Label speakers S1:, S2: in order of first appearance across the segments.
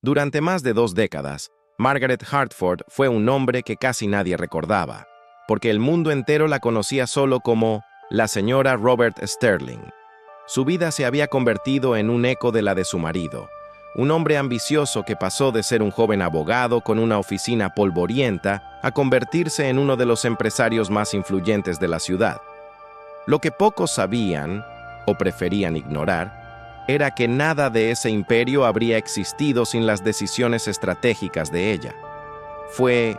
S1: Durante más de 2 décadas, Margaret Hartford fue un nombre que casi nadie recordaba, porque el mundo entero la conocía solo como la señora Robert Sterling. Su vida se había convertido en un eco de la de su marido, un hombre ambicioso que pasó de ser un joven abogado con una oficina polvorienta a convertirse en uno de los empresarios más influyentes de la ciudad. Lo que pocos sabían, o preferían ignorar, era que nada de ese imperio habría existido sin las decisiones estratégicas de ella. Fue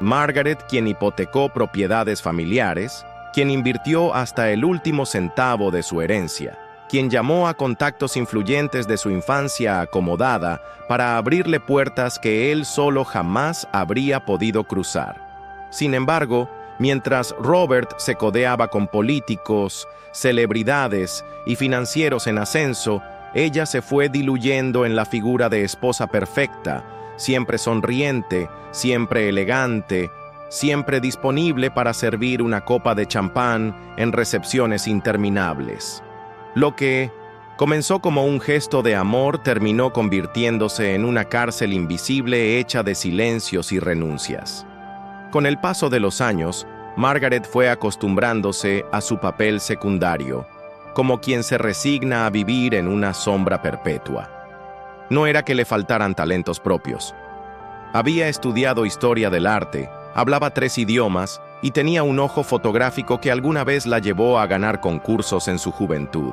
S1: Margaret quien hipotecó propiedades familiares, quien invirtió hasta el último centavo de su herencia, quien llamó a contactos influyentes de su infancia acomodada para abrirle puertas que él solo jamás habría podido cruzar. Sin embargo, mientras Robert se codeaba con políticos, celebridades y financieros en ascenso, ella se fue diluyendo en la figura de esposa perfecta, siempre sonriente, siempre elegante, siempre disponible para servir una copa de champán en recepciones interminables. Lo que comenzó como un gesto de amor terminó convirtiéndose en una cárcel invisible hecha de silencios y renuncias. Con el paso de los años, Margaret fue acostumbrándose a su papel secundario, como quien se resigna a vivir en una sombra perpetua. No era que le faltaran talentos propios. Había estudiado historia del arte, hablaba 3 idiomas y tenía un ojo fotográfico que alguna vez la llevó a ganar concursos en su juventud.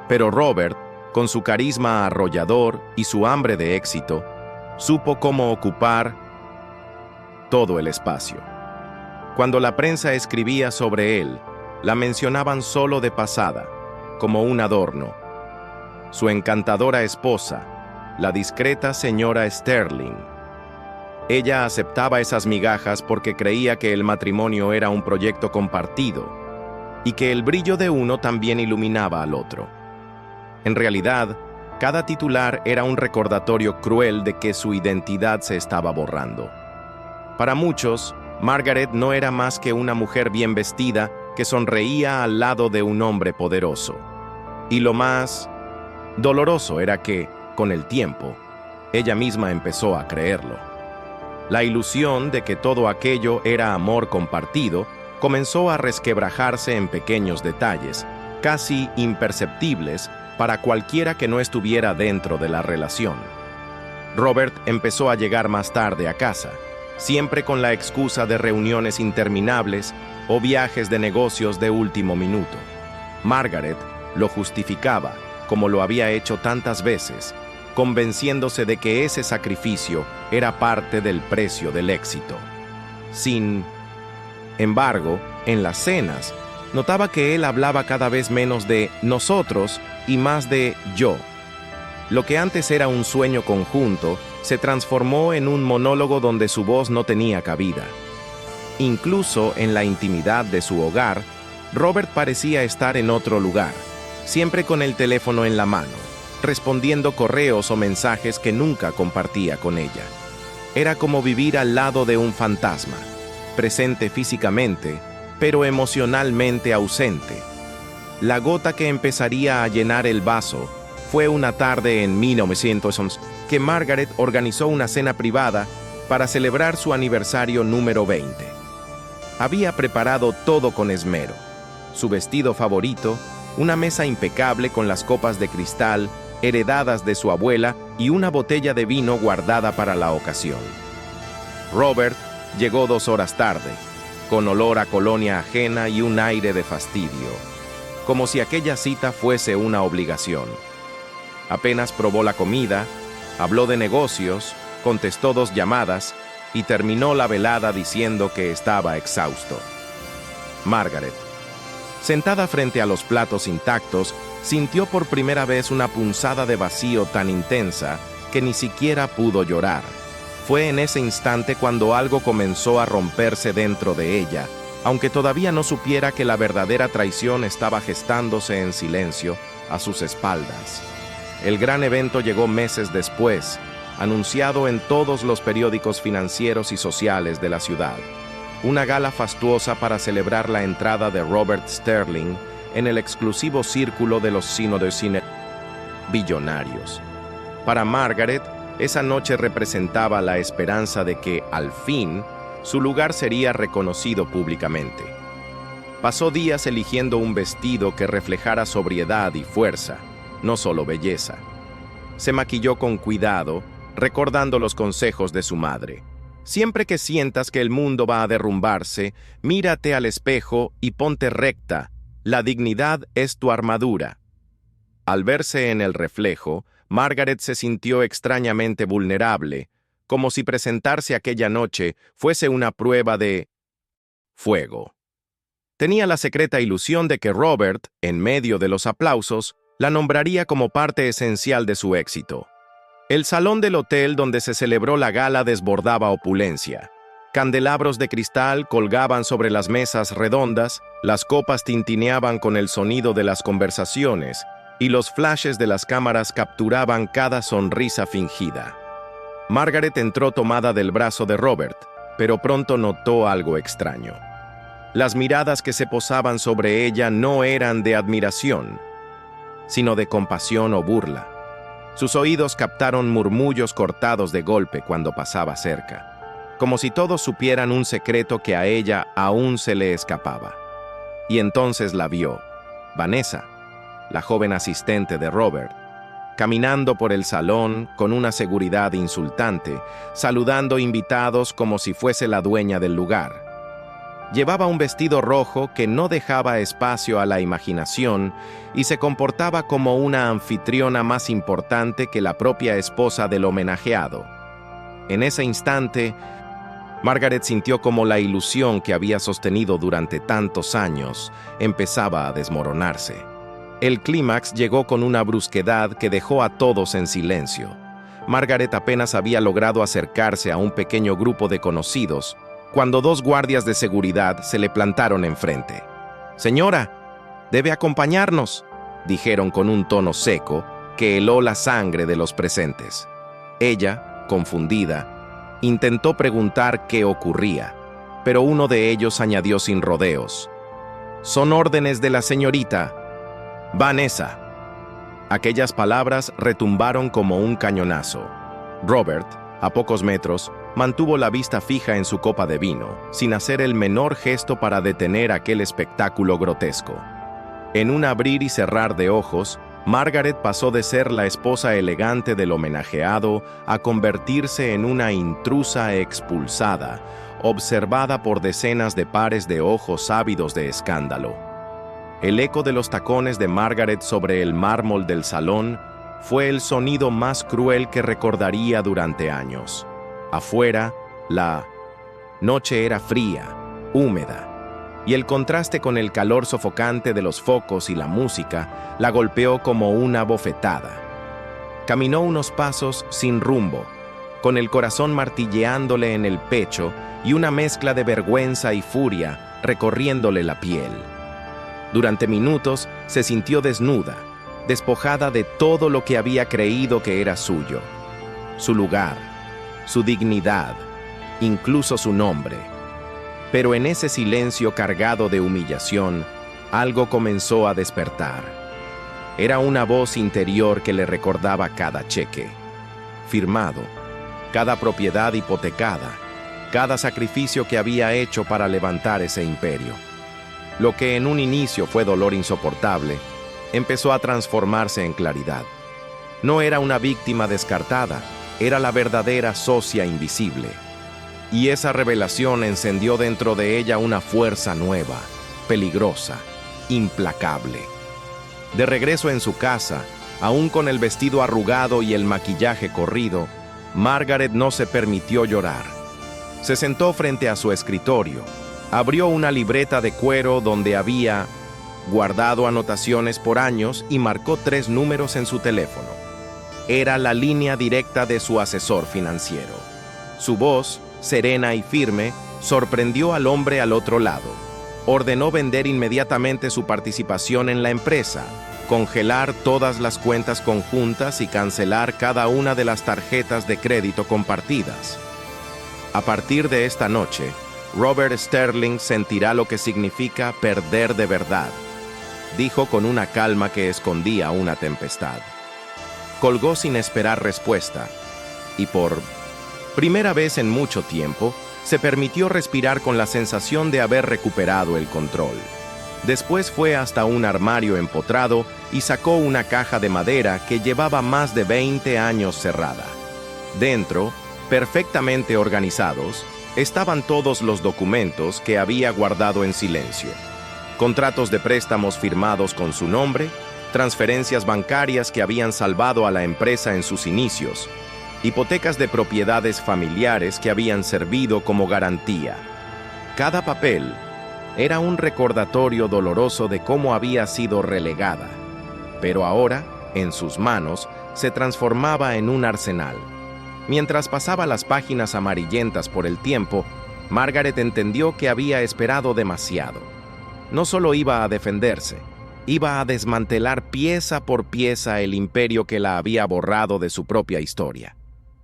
S1: Pero Robert, con su carisma arrollador y su hambre de éxito, supo cómo ocupar todo el espacio. Cuando la prensa escribía sobre él, la mencionaban solo de pasada, como un adorno. Su encantadora esposa, la discreta señora Sterling. Ella aceptaba esas migajas porque creía que el matrimonio era un proyecto compartido y que el brillo de uno también iluminaba al otro. En realidad, cada titular era un recordatorio cruel de que su identidad se estaba borrando. Para muchos, Margaret no era más que una mujer bien vestida que sonreía al lado de un hombre poderoso. Y lo más doloroso era que, con el tiempo, ella misma empezó a creerlo. La ilusión de que todo aquello era amor compartido comenzó a resquebrajarse en pequeños detalles, casi imperceptibles para cualquiera que no estuviera dentro de la relación. Robert empezó a llegar más tarde a casa, siempre con la excusa de reuniones interminables o viajes de negocios de último minuto. Margaret lo justificaba, como lo había hecho tantas veces, convenciéndose de que ese sacrificio era parte del precio del éxito. Sin embargo, en las cenas, notaba que él hablaba cada vez menos de nosotros y más de yo. Lo que antes era un sueño conjunto se transformó en un monólogo donde su voz no tenía cabida. Incluso en la intimidad de su hogar, Robert parecía estar en otro lugar, siempre con el teléfono en la mano, respondiendo correos o mensajes que nunca compartía con ella. Era como vivir al lado de un fantasma, presente físicamente, pero emocionalmente ausente. La gota que empezaría a llenar el vaso fue una tarde en 1911 que Margaret organizó una cena privada para celebrar su aniversario número 20. Había preparado todo con esmero: su vestido favorito, una mesa impecable con las copas de cristal heredadas de su abuela y una botella de vino guardada para la ocasión. Robert llegó 2 horas tarde, con olor a colonia ajena y un aire de fastidio, como si aquella cita fuese una obligación. Apenas probó la comida, habló de negocios, contestó 2 llamadas y terminó la velada diciendo que estaba exhausto. Margaret, sentada frente a los platos intactos, sintió por primera vez una punzada de vacío tan intensa que ni siquiera pudo llorar. Fue en ese instante cuando algo comenzó a romperse dentro de ella, aunque todavía no supiera que la verdadera traición estaba gestándose en silencio a sus espaldas. El gran evento llegó meses después, anunciado en todos los periódicos financieros y sociales de la ciudad. Una gala fastuosa para celebrar la entrada de Robert Sterling en el exclusivo círculo de los cine billonarios. Para Margaret, Esa noche representaba la esperanza de que, al fin, su lugar sería reconocido públicamente. Pasó días eligiendo un vestido que reflejara sobriedad y fuerza, no solo belleza. Se maquilló con cuidado, recordando los consejos de su madre. Siempre que sientas que el mundo va a derrumbarse, mírate al espejo y ponte recta. La dignidad es tu armadura. Al verse en el reflejo, Margaret se sintió extrañamente vulnerable, como si presentarse aquella noche fuese una prueba de fuego. Tenía la secreta ilusión de que Robert, en medio de los aplausos, la nombraría como parte esencial de su éxito. El salón del hotel donde se celebró la gala desbordaba opulencia. Candelabros de cristal colgaban sobre las mesas redondas, las copas tintineaban con el sonido de las conversaciones, y los flashes de las cámaras capturaban cada sonrisa fingida. Margaret entró tomada del brazo de Robert, pero pronto notó algo extraño. Las miradas que se posaban sobre ella no eran de admiración, sino de compasión o burla. Sus oídos captaron murmullos cortados de golpe cuando pasaba cerca, como si todos supieran un secreto que a ella aún se le escapaba. Y entonces la vio, Vanessa, la joven asistente de Robert, caminando por el salón con una seguridad insultante, saludando invitados como si fuese la dueña del lugar. Llevaba un vestido rojo que no dejaba espacio a la imaginación y se comportaba como una anfitriona más importante que la propia esposa del homenajeado. En ese instante, Margaret sintió como la ilusión que había sostenido durante tantos años empezaba a desmoronarse. El clímax llegó con una brusquedad que dejó a todos en silencio. Margaret apenas había logrado acercarse a un pequeño grupo de conocidos cuando dos guardias de seguridad se le plantaron enfrente. «Señora, debe acompañarnos», dijeron con un tono seco que heló la sangre de los presentes. Ella, confundida, intentó preguntar qué ocurría, pero uno de ellos añadió sin rodeos: «Son órdenes de la señorita Vanessa». Aquellas palabras retumbaron como un cañonazo. Robert, a pocos metros, mantuvo la vista fija en su copa de vino, sin hacer el menor gesto para detener aquel espectáculo grotesco. En un abrir y cerrar de ojos, Margaret pasó de ser la esposa elegante del homenajeado a convertirse en una intrusa expulsada, observada por decenas de pares de ojos ávidos de escándalo. El eco de los tacones de Margaret sobre el mármol del salón fue el sonido más cruel que recordaría durante años. Afuera, la noche era fría, húmeda, y el contraste con el calor sofocante de los focos y la música la golpeó como una bofetada. Caminó unos pasos sin rumbo, con el corazón martilleándole en el pecho y una mezcla de vergüenza y furia recorriéndole la piel. Durante minutos se sintió desnuda, despojada de todo lo que había creído que era suyo: su lugar, su dignidad, incluso su nombre. Pero en ese silencio cargado de humillación, algo comenzó a despertar. Era una voz interior que le recordaba cada cheque firmado, cada propiedad hipotecada, cada sacrificio que había hecho para levantar ese imperio. Lo que en un inicio fue dolor insoportable, empezó a transformarse en claridad. No era una víctima descartada, era la verdadera socia invisible. Y esa revelación encendió dentro de ella una fuerza nueva, peligrosa, implacable. De regreso en su casa, aún con el vestido arrugado y el maquillaje corrido, Margaret no se permitió llorar. Se sentó frente a su escritorio, abrió una libreta de cuero donde había guardado anotaciones por años y marcó 3 números en su teléfono. Era la línea directa de su asesor financiero. Su voz, serena y firme, sorprendió al hombre al otro lado. Ordenó vender inmediatamente su participación en la empresa, congelar todas las cuentas conjuntas y cancelar cada una de las tarjetas de crédito compartidas. A partir de esta noche, Robert Sterling sentirá lo que significa perder de verdad, dijo con una calma que escondía una tempestad. Colgó sin esperar respuesta. y por primera vez en mucho tiempo, se permitió respirar con la sensación de haber recuperado el control. Después fue hasta un armario empotrado y sacó una caja de madera que llevaba más de 20 años cerrada. Dentro, perfectamente organizados, estaban todos los documentos que había guardado en silencio. Contratos de préstamos firmados con su nombre, transferencias bancarias que habían salvado a la empresa en sus inicios, hipotecas de propiedades familiares que habían servido como garantía. Cada papel era un recordatorio doloroso de cómo había sido relegada, pero ahora, en sus manos, se transformaba en un arsenal. Mientras pasaba las páginas amarillentas por el tiempo, Margaret entendió que había esperado demasiado. No solo iba a defenderse, iba a desmantelar pieza por pieza el imperio que la había borrado de su propia historia.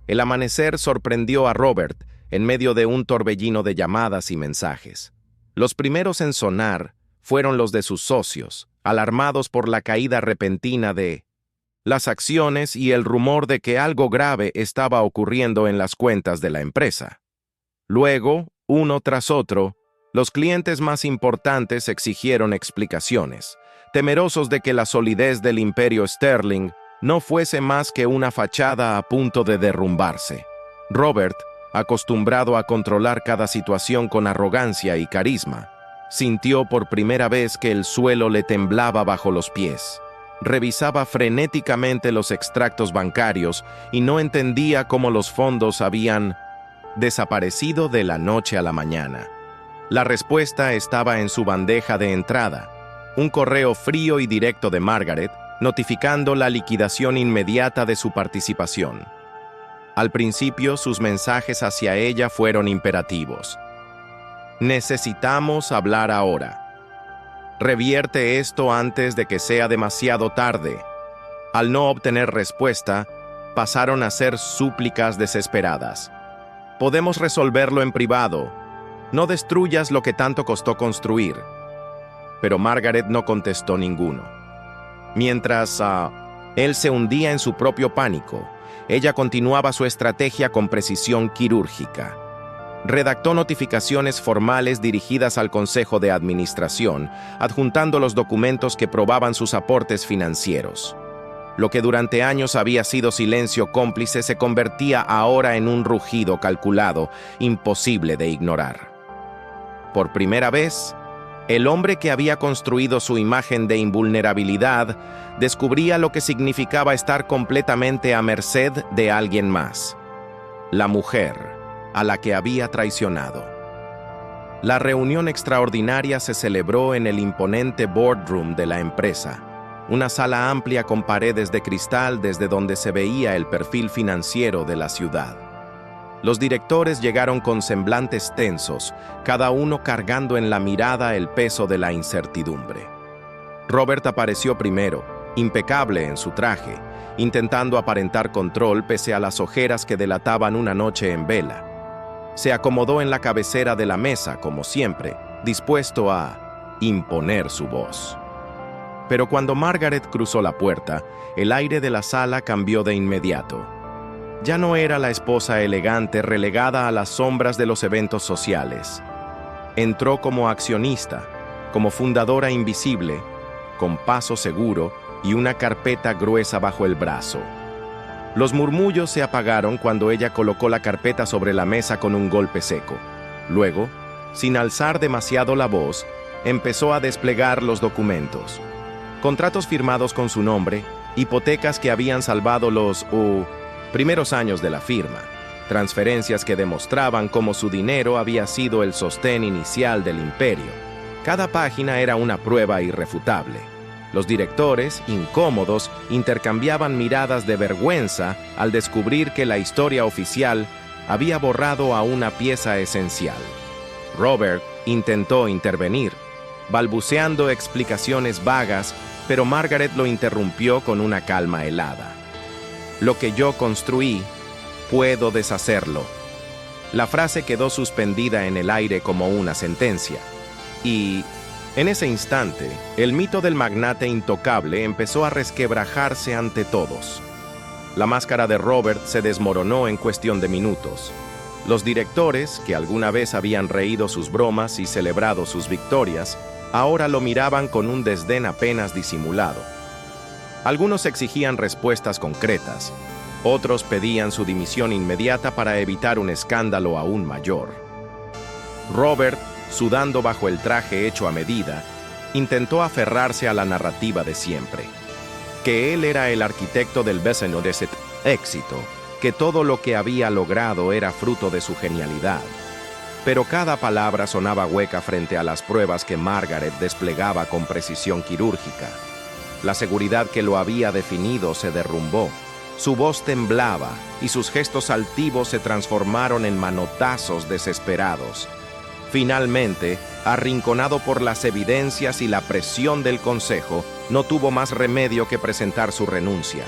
S1: El amanecer sorprendió a Robert en medio de un torbellino de llamadas y mensajes. Los primeros en sonar fueron los de sus socios, alarmados por la caída repentina de las acciones y el rumor de que algo grave estaba ocurriendo en las cuentas de la empresa. Luego, uno tras otro, los clientes más importantes exigieron explicaciones, temerosos de que la solidez del imperio Sterling no fuese más que una fachada a punto de derrumbarse. Robert, acostumbrado a controlar cada situación con arrogancia y carisma, sintió por primera vez que el suelo le temblaba bajo los pies. Revisaba frenéticamente los extractos bancarios y no entendía cómo los fondos habían desaparecido de la noche a la mañana. La respuesta estaba en su bandeja de entrada, un correo frío y directo de Margaret, notificando la liquidación inmediata de su participación. Al principio, sus mensajes hacia ella fueron imperativos. Necesitamos hablar ahora. Revierte esto antes de que sea demasiado tarde. Al no obtener respuesta, pasaron a ser súplicas desesperadas. Podemos resolverlo en privado. No destruyas lo que tanto costó construir. Pero Margaret no contestó ninguno. Mientras él se hundía en su propio pánico, ella continuaba su estrategia con precisión quirúrgica. Redactó notificaciones formales dirigidas al Consejo de Administración, adjuntando los documentos que probaban sus aportes financieros. Lo que durante años había sido silencio cómplice se convertía ahora en un rugido calculado, imposible de ignorar. Por primera vez, el hombre que había construido su imagen de invulnerabilidad descubría lo que significaba estar completamente a merced de alguien más. La mujer a la que había traicionado. La reunión extraordinaria se celebró en el imponente boardroom de la empresa, una sala amplia con paredes de cristal desde donde se veía el perfil financiero de la ciudad. Los directores llegaron con semblantes tensos, cada uno cargando en la mirada el peso de la incertidumbre. Robert apareció primero, impecable en su traje, intentando aparentar control pese a las ojeras que delataban una noche en vela. Se acomodó en la cabecera de la mesa, como siempre, dispuesto a imponer su voz. Pero cuando Margaret cruzó la puerta, el aire de la sala cambió de inmediato. Ya no era la esposa elegante relegada a las sombras de los eventos sociales. Entró como accionista, como fundadora invisible, con paso seguro y una carpeta gruesa bajo el brazo. Los murmullos se apagaron cuando ella colocó la carpeta sobre la mesa con un golpe seco. Luego, sin alzar demasiado la voz, empezó a desplegar los documentos. Contratos firmados con su nombre, hipotecas que habían salvado los primeros años de la firma, transferencias que demostraban cómo su dinero había sido el sostén inicial del imperio. Cada página era una prueba irrefutable. Los directores, incómodos, intercambiaban miradas de vergüenza al descubrir que la historia oficial había borrado a una pieza esencial. Robert intentó intervenir, balbuceando explicaciones vagas, pero Margaret lo interrumpió con una calma helada. Lo que yo construí, puedo deshacerlo. La frase quedó suspendida en el aire como una sentencia. Y, en ese instante, el mito del magnate intocable empezó a resquebrajarse ante todos. la máscara de Robert se desmoronó en cuestión de minutos. Los directores, que alguna vez habían reído sus bromas y celebrado sus victorias, ahora lo miraban con un desdén apenas disimulado. Algunos exigían respuestas concretas, otros pedían su dimisión inmediata para evitar un escándalo aún mayor. Robert, sudando bajo el traje hecho a medida, intentó aferrarse a la narrativa de siempre, que él era el arquitecto del vecino de ese éxito, que todo lo que había logrado era fruto de su genialidad. Pero cada palabra sonaba hueca frente a las pruebas que Margaret desplegaba con precisión quirúrgica. La seguridad que lo había definido se derrumbó, su voz temblaba y sus gestos altivos se transformaron en manotazos desesperados. Finalmente, arrinconado por las evidencias y la presión del consejo, no tuvo más remedio que presentar su renuncia.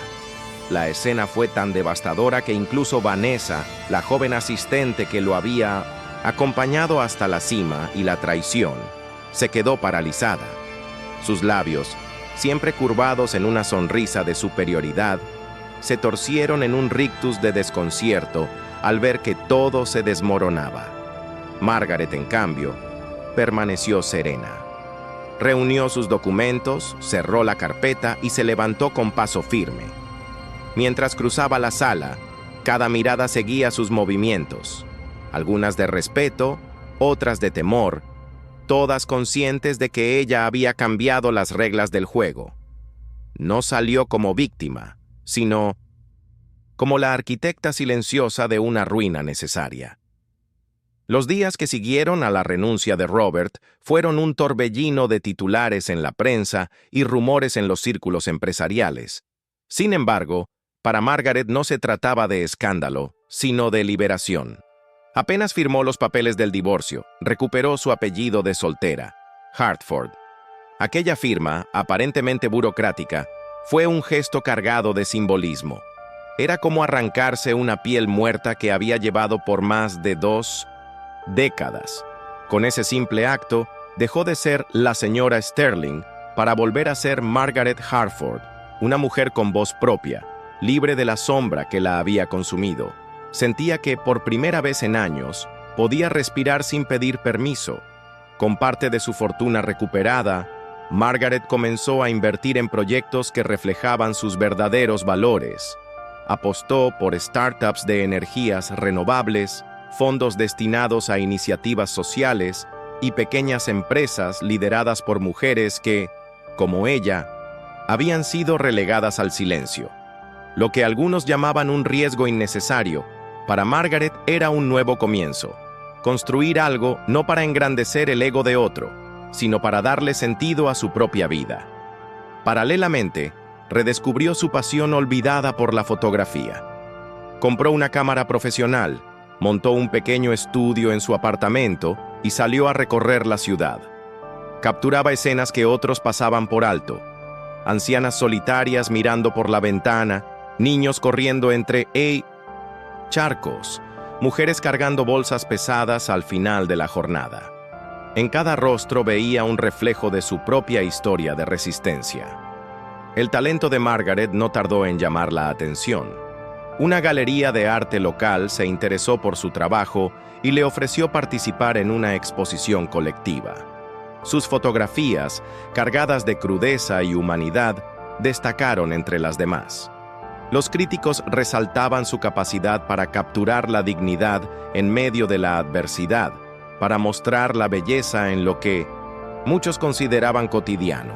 S1: La escena fue tan devastadora que incluso Vanessa, la joven asistente que lo había acompañado hasta la cima y la traición, se quedó paralizada. Sus labios, siempre curvados en una sonrisa de superioridad, se torcieron en un rictus de desconcierto al ver que todo se desmoronaba. Margaret, en cambio, permaneció serena. Reunió sus documentos, cerró la carpeta y se levantó con paso firme. Mientras cruzaba la sala, cada mirada seguía sus movimientos, algunas de respeto, otras de temor, todas conscientes de que ella había cambiado las reglas del juego. No salió como víctima, sino como la arquitecta silenciosa de una ruina necesaria. Los días que siguieron a la renuncia de Robert fueron un torbellino de titulares en la prensa y rumores en los círculos empresariales. Sin embargo, para Margaret no se trataba de escándalo, sino de liberación. Apenas firmó los papeles del divorcio, recuperó su apellido de soltera, Hartford. Aquella firma, aparentemente burocrática, fue un gesto cargado de simbolismo. Era como arrancarse una piel muerta que había llevado por más de 2 décadas. Con ese simple acto, dejó de ser la señora Sterling para volver a ser Margaret Hartford, una mujer con voz propia, libre de la sombra que la había consumido. Sentía que, por primera vez en años, podía respirar sin pedir permiso. Con parte de su fortuna recuperada, Margaret comenzó a invertir en proyectos que reflejaban sus verdaderos valores. Apostó por startups de energías renovables, fondos destinados a iniciativas sociales y pequeñas empresas lideradas por mujeres que, como ella, habían sido relegadas al silencio. Lo que algunos llamaban un riesgo innecesario, para Margaret era un nuevo comienzo. Construir algo no para engrandecer el ego de otro, sino para darle sentido a su propia vida. Paralelamente, redescubrió su pasión olvidada por la fotografía. Compró una cámara profesional, montó un pequeño estudio en su apartamento y salió a recorrer la ciudad. Capturaba escenas que otros pasaban por alto. Ancianas solitarias mirando por la ventana, niños corriendo entre charcos, mujeres cargando bolsas pesadas al final de la jornada. En cada rostro veía un reflejo de su propia historia de resistencia. El talento de Margaret no tardó en llamar la atención. Una galería de arte local se interesó por su trabajo y le ofreció participar en una exposición colectiva. Sus fotografías, cargadas de crudeza y humanidad, destacaron entre las demás. Los críticos resaltaban su capacidad para capturar la dignidad en medio de la adversidad, para mostrar la belleza en lo que muchos consideraban cotidiano.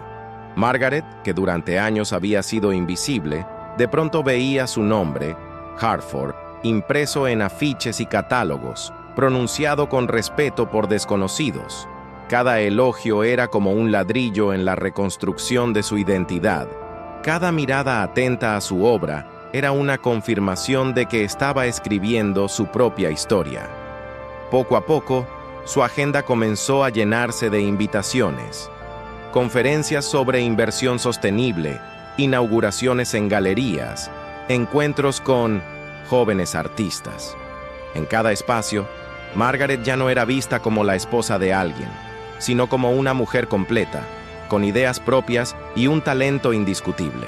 S1: Margaret, que durante años había sido invisible, de pronto veía su nombre, Hartford, impreso en afiches y catálogos, pronunciado con respeto por desconocidos. Cada elogio era como un ladrillo en la reconstrucción de su identidad. Cada mirada atenta a su obra era una confirmación de que estaba escribiendo su propia historia. Poco a poco, su agenda comenzó a llenarse de invitaciones. Conferencias sobre inversión sostenible, inauguraciones en galerías, encuentros con jóvenes artistas. En cada espacio, Margaret ya no era vista como la esposa de alguien, sino como una mujer completa, con ideas propias y un talento indiscutible.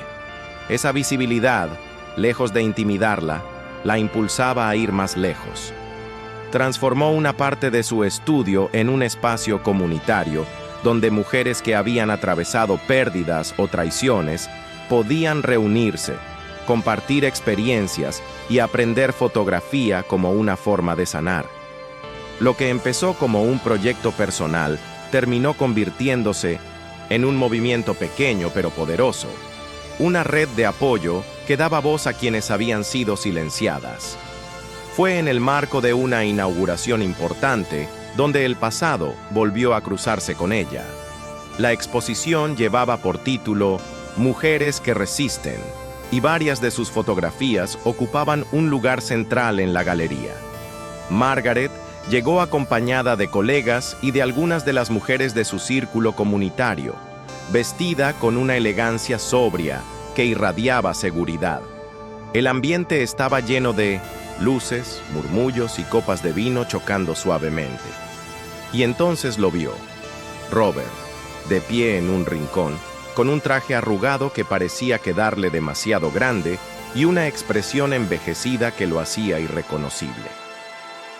S1: Esa visibilidad, lejos de intimidarla, la impulsaba a ir más lejos. Transformó una parte de su estudio en un espacio comunitario donde mujeres que habían atravesado pérdidas o traiciones podían reunirse, compartir experiencias y aprender fotografía como una forma de sanar. Lo que empezó como un proyecto personal terminó convirtiéndose en un movimiento pequeño pero poderoso, una red de apoyo que daba voz a quienes habían sido silenciadas. Fue en el marco de una inauguración importante donde el pasado volvió a cruzarse con ella. La exposición llevaba por título Mujeres que resisten, y varias de sus fotografías ocupaban un lugar central en la galería. Margaret llegó acompañada de colegas y de algunas de las mujeres de su círculo comunitario, vestida con una elegancia sobria que irradiaba seguridad. El ambiente estaba lleno de luces, murmullos y copas de vino chocando suavemente. Y entonces lo vio. Robert, de pie en un rincón, con un traje arrugado que parecía quedarle demasiado grande y una expresión envejecida que lo hacía irreconocible.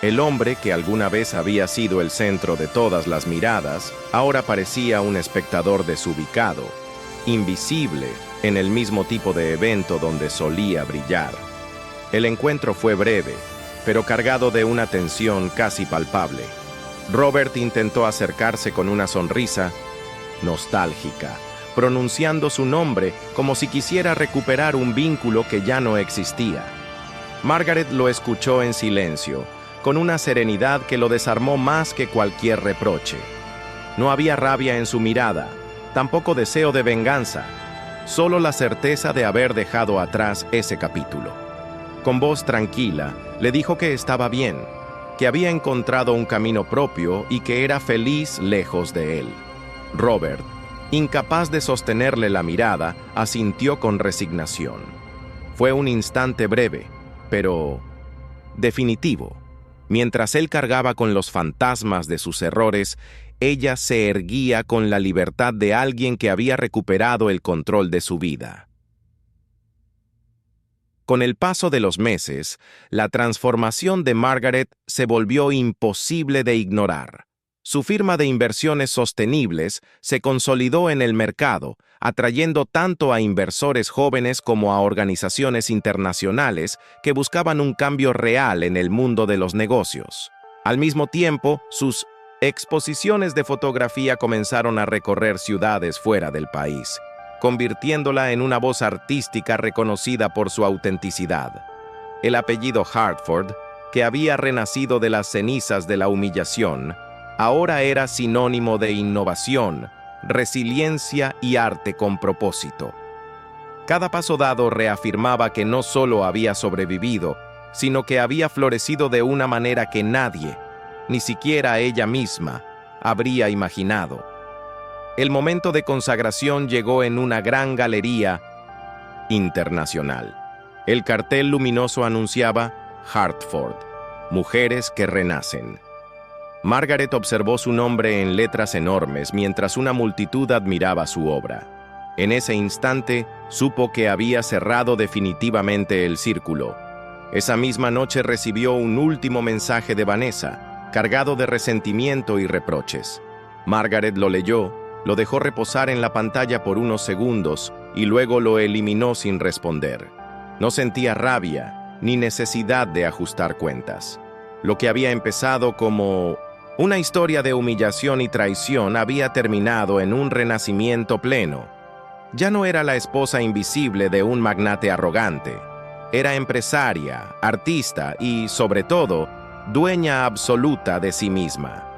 S1: El hombre, que alguna vez había sido el centro de todas las miradas, ahora parecía un espectador desubicado, invisible en el mismo tipo de evento donde solía brillar. El encuentro fue breve, pero cargado de una tensión casi palpable. Robert intentó acercarse con una sonrisa nostálgica, pronunciando su nombre como si quisiera recuperar un vínculo que ya no existía. Margaret lo escuchó en silencio, con una serenidad que lo desarmó más que cualquier reproche. No había rabia en su mirada, tampoco deseo de venganza, solo la certeza de haber dejado atrás ese capítulo. Con voz tranquila, le dijo que estaba bien, que había encontrado un camino propio y que era feliz lejos de él. Robert, incapaz de sostenerle la mirada, asintió con resignación. Fue un instante breve, pero definitivo. Mientras él cargaba con los fantasmas de sus errores, ella se erguía con la libertad de alguien que había recuperado el control de su vida. Con el paso de los meses, la transformación de Margaret se volvió imposible de ignorar. Su firma de inversiones sostenibles se consolidó en el mercado, atrayendo tanto a inversores jóvenes como a organizaciones internacionales que buscaban un cambio real en el mundo de los negocios. Al mismo tiempo, sus exposiciones de fotografía comenzaron a recorrer ciudades fuera del país, convirtiéndola en una voz artística reconocida por su autenticidad. El apellido Hartford, que había renacido de las cenizas de la humillación, ahora era sinónimo de innovación, resiliencia y arte con propósito. Cada paso dado reafirmaba que no solo había sobrevivido, sino que había florecido de una manera que nadie, ni siquiera ella misma, habría imaginado. El momento de consagración llegó en una gran galería internacional. El cartel luminoso anunciaba Hartford, Mujeres que renacen. Margaret observó su nombre en letras enormes mientras una multitud admiraba su obra. En ese instante, supo que había cerrado definitivamente el círculo. Esa misma noche recibió un último mensaje de Vanessa, cargado de resentimiento y reproches. Margaret lo leyó, lo dejó reposar en la pantalla por unos segundos y luego lo eliminó sin responder. No sentía rabia ni necesidad de ajustar cuentas. Lo que había empezado como una historia de humillación y traición había terminado en un renacimiento pleno. Ya no era la esposa invisible de un magnate arrogante. Era empresaria, artista y, sobre todo, dueña absoluta de sí misma.